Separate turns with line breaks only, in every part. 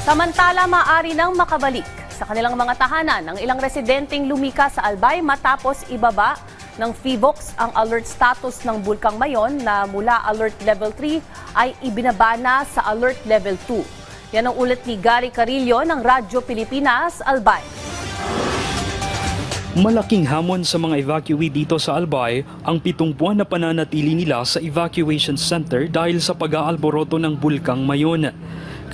Samantala, maaari nang makabalik sa kanilang mga tahanan ang ilang residenteng lumika sa Albay matapos ibaba ng PHIVOLCS ang alert status ng Bulkang Mayon na mula Alert Level 3 ay ibinaba na sa Alert Level 2. Yan ang ulat ni Gary Carillo ng Radyo Pilipinas, Albay.
Malaking hamon sa mga evacuee dito sa Albay ang 7 buwan na pananatili nila sa evacuation center dahil sa pag-aalboroto ng Bulkang Mayon.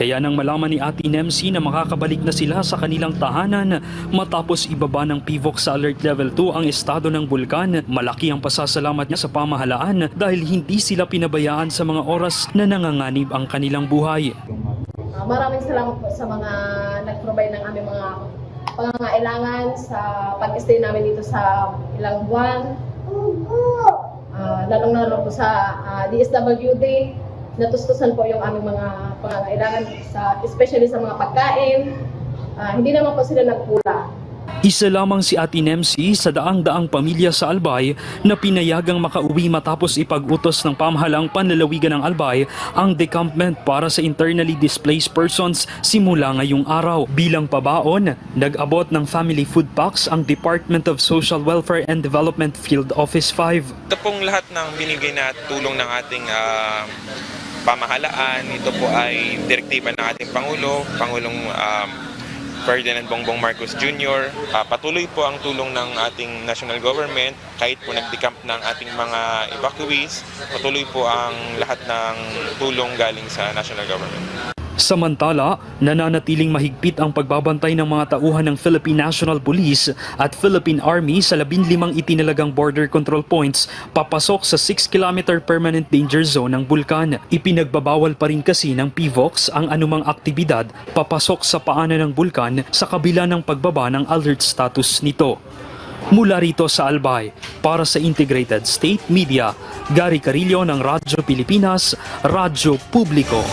Kaya nang malaman ni Ate Nemsi na makakabalik na sila sa kanilang tahanan matapos ibaba ng PHIVOLCS sa Alert Level 2 ang estado ng bulkan, malaki ang pasasalamat niya sa pamahalaan dahil hindi sila pinabayaan sa mga oras na nanganganib ang kanilang buhay.
Maraming salamat po sa mga nag-provide ng aming mga pangangailangan sa pag-stay namin dito sa ilang buwan. Lalong-lalo po sa DSWD. Natustusan po yung aming mga pangangailangan, especially sa mga pagkain. Hindi naman po sila nagpula.
Isa lamang si Ate Nemsi sa daang-daang pamilya sa Albay na pinayagang makauwi matapos ipag-utos ng pamahalaang panlalawigan ng Albay ang decampment para sa internally displaced persons simula ngayong araw. Bilang pabaon, nag-abot ng family food packs ang Department of Social Welfare and Development Field Office 5.
Ito pong lahat ng binigay na tulong ng ating pamahalaan. Ito po ay direktiba ng ating Pangulong Ferdinand Bongbong Marcos Jr. Patuloy po ang tulong ng ating national government kahit po nag-decamp ng ating mga evacuees. Patuloy po ang lahat ng tulong galing sa national government.
Samantala, nananatiling mahigpit ang pagbabantay ng mga tauhan ng Philippine National Police at Philippine Army sa 15 itinalagang border control points papasok sa 6-kilometer permanent danger zone ng bulkan. Ipinagbabawal pa rin kasi ng PHIVOLCS ang anumang aktibidad papasok sa paanan ng bulkan sa kabila ng pagbaba ng alert status nito. Mula rito sa Albay, para sa Integrated State Media, Gary Carillo ng Radyo Pilipinas, Radyo Publiko.